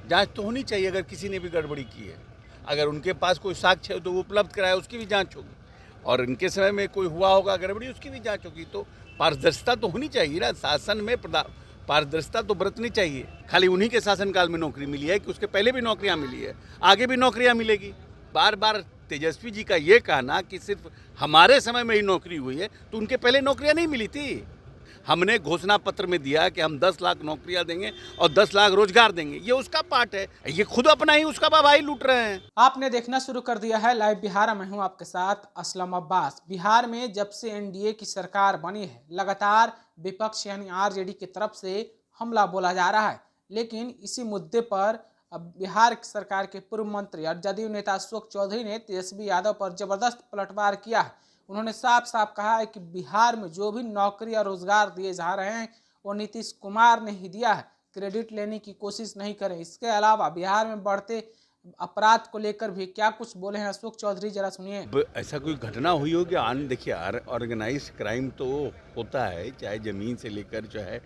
जांच तो होनी चाहिए अगर किसी ने भी गड़बड़ी की है। अगर उनके पास कोई साक्ष्य है तो वो उपलब्ध कराए, उसकी भी जांच होगी। और इनके समय में कोई हुआ होगा गड़बड़ी, उसकी भी जांच होगी। तो पारदर्शिता तो होनी चाहिए ना, शासन में पारदर्शिता तो बरतनी चाहिए। खाली उन्हीं के शासनकाल में नौकरी मिली है कि उसके पहले भी नौकरियां मिली है, आगे भी नौकरियां मिलेगी। बार बार तेजस्वी जी का ये कहना कि सिर्फ हमारे समय में ही नौकरी हुई है, तो उनके पहले नौकरियां नहीं मिली थी। हमने घोषणा पत्र में दिया कि हम 10 लाख नौकरियां देंगे और 10 लाख रोजगार देंगे, ये उसका पार्ट है। ये खुद अपना ही उसका वाहवाही लूट रहे हैं। आपने देखना शुरू कर दिया है लाइव बिहार। मैं हूं आपके साथ असलम अब्बास। बिहार में जब से एनडीए की सरकार बनी है, लगातार विपक्ष यानी आरजेडी की तरफ से हमला बोला जा रहा है। लेकिन इसी मुद्दे पर अब बिहार की सरकार के पूर्व मंत्री और जदयू नेता अशोक चौधरी ने तेजस्वी यादव पर जबरदस्त पलटवार किया है। उन्होंने साफ साफ कहा है कि बिहार में जो भी नौकरी और रोजगार दिए जा रहे हैं वो नीतीश कुमार ने ही दिया है, क्रेडिट लेने की कोशिश नहीं करें। इसके अलावा बिहार में बढ़ते अपराध को लेकर भी क्या कुछ बोले हैं अशोक चौधरी, जरा सुनिए। ऐसा कोई घटना हुई हो कि देखिए, ऑर्गेनाइज क्राइम तो होता है, चाहे ज़मीन से लेकर जो है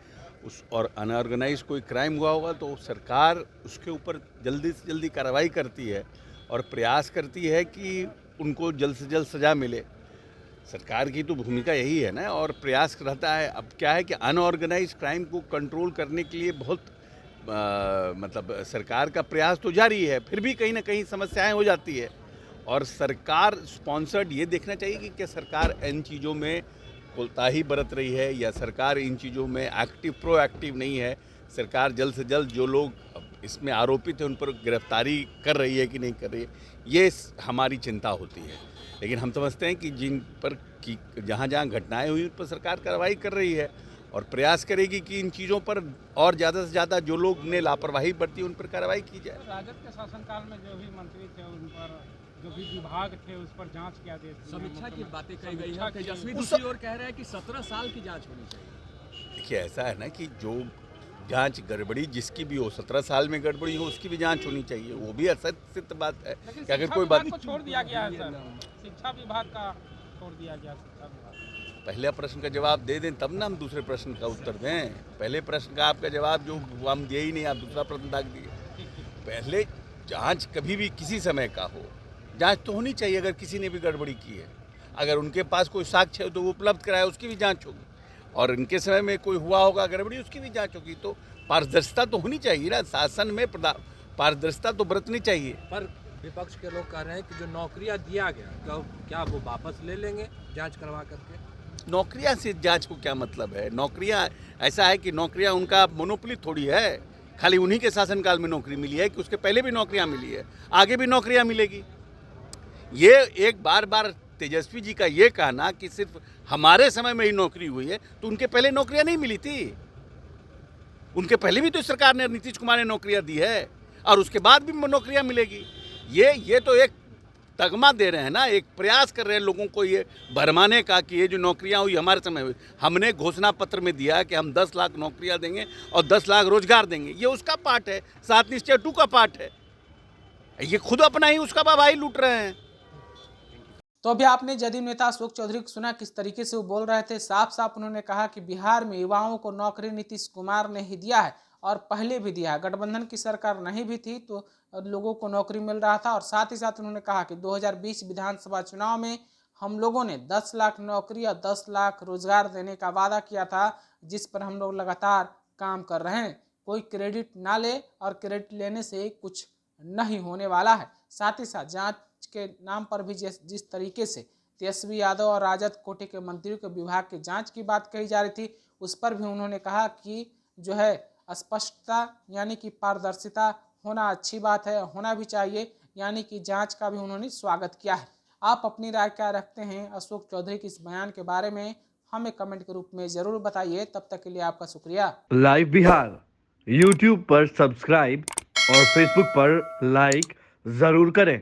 उस, और अनऑर्गेनाइज कोई क्राइम हुआ होगा तो सरकार उसके ऊपर जल्दी से जल्दी कार्रवाई करती है और प्रयास करती है कि उनको जल्द से जल्द सज़ा मिले। सरकार की तो भूमिका यही है ना, और प्रयास रहता है। अब क्या है कि अनऑर्गेनाइज क्राइम को कंट्रोल करने के लिए बहुत मतलब सरकार का प्रयास तो जारी है, फिर भी कहीं ना कहीं समस्याएं हो जाती है। और सरकार स्पॉन्सर्ड ये देखना चाहिए कि क्या सरकार इन चीज़ों में कोताही बरत रही है या सरकार इन चीज़ों में प्रोएक्टिव नहीं है। सरकार जल्द से जल्द जो लोग इसमें आरोपित हैं उन पर गिरफ्तारी कर रही है कि नहीं कर रही है, ये हमारी चिंता होती है। लेकिन हम समझते हैं कि जिन पर कि जहाँ जहाँ घटनाएं हुई उन पर सरकार कार्रवाई कर रही है और प्रयास करेगी कि इन चीज़ों पर और ज़्यादा से ज़्यादा जो लोग ने लापरवाही बरती उन पर कार्रवाई की जाए। राजद के शासनकाल में जो भी मंत्री थे उन पर, जो भी विभाग थे उस पर जांच किया गया, समीक्षा की बातें कही गई है। तेजस्वी दूसरी ओर कह रहे हैं कि 17 साल की जांच होनी चाहिए। देखिए, ऐसा है ना कि जो जांच गड़बड़ी जिसकी भी हो, 17 साल में गड़बड़ी हो उसकी भी जांच होनी चाहिए। वो भी असत्य बात है कि अगर कोई बात को छोड़ दिया गया है सर, शिक्षा विभाग का छोड़ दिया गया। शिक्षा विभाग पहले प्रश्न का जवाब दे दें तब ना हम दूसरे प्रश्न का उत्तर दें। पहले प्रश्न का आपका जवाब जो हम दिए ही नहीं, आप दूसरा प्रश्न दाग दिए। पहले जांच कभी भी किसी समय का हो, जांच तो होनी चाहिए अगर किसी ने भी गड़बड़ी की है। अगर उनके पास कोई साक्ष्य है तो वो उपलब्ध कराए, उसकी भी जांच होगी। और इनके समय में कोई हुआ होगा गड़बड़ी, उसकी भी जांच होगी। तो पारदर्शिता तो होनी चाहिए ना, शासन में पारदर्शिता तो बरतनी चाहिए। पर विपक्ष के लोग कह रहे हैं कि जो नौकरियां दिया गया क्या वो वापस ले लेंगे जांच करवा करके? नौकरियां से जांच को क्या मतलब है? नौकरियां, ऐसा है कि नौकरियां उनका मोनोपोली थोड़ी है। खाली उन्हीं के शासनकाल में नौकरी मिली है कि उसके पहले भी नौकरियां मिली है, आगे भी नौकरियां मिलेगी। ये एक बार बार तेजस्वी जी का ये कहना कि सिर्फ हमारे समय में ही नौकरी हुई है, तो उनके पहले नौकरियां नहीं मिली थी। उनके पहले भी तो सरकार ने, नीतीश कुमार ने नौकरियां दी है और उसके बाद भी नौकरियां मिलेगी। ये तो एक तगमा दे रहे हैं ना, एक प्रयास कर रहे हैं लोगों को ये भरमाने का कि ये जो नौकरियां हुई हमारे समय हुई। हमने घोषणा पत्र में दिया कि हम 10 लाख नौकरियां देंगे और 10 लाख रोजगार देंगे, ये उसका पार्ट है, 7 निश्चय 2 का पार्ट है। ये खुद अपना ही उसका वाहवाही लूट रहे हैं। तो अभी आपने जदयू नेता अशोक चौधरी को सुना किस तरीके से वो बोल रहे थे। साफ साफ उन्होंने कहा कि बिहार में युवाओं को नौकरी नीतीश कुमार ने ही दिया है और पहले भी दिया है। गठबंधन की सरकार नहीं भी थी तो लोगों को नौकरी मिल रहा था। और साथ ही साथ उन्होंने कहा कि 2020 विधानसभा चुनाव में हम लोगों ने 10 लाख नौकरी और 10 लाख रोजगार देने का वादा किया था, जिस पर हम लोग लगातार काम कर रहे हैं। कोई क्रेडिट ना ले और क्रेडिट लेने से कुछ नहीं होने वाला है। साथ ही साथ जांच के नाम पर भी जिस तरीके से तेजस्वी यादव और राजद कोटे के मंत्रियों के विभाग की जांच की बात कही जा रही थी, उस पर भी उन्होंने कहा कि जो है स्पष्टता यानी कि पारदर्शिता होना अच्छी बात है, होना भी चाहिए, यानी कि जांच का भी उन्होंने स्वागत किया है। आप अपनी राय क्या रखते हैं अशोक चौधरी के इस बयान के बारे में, हमें कमेंट के रूप में ज़रूर बताइए। तब तक के लिए आपका शुक्रिया। लाइव बिहार यूट्यूब पर सब्सक्राइब और फेसबुक पर लाइक जरूर करें।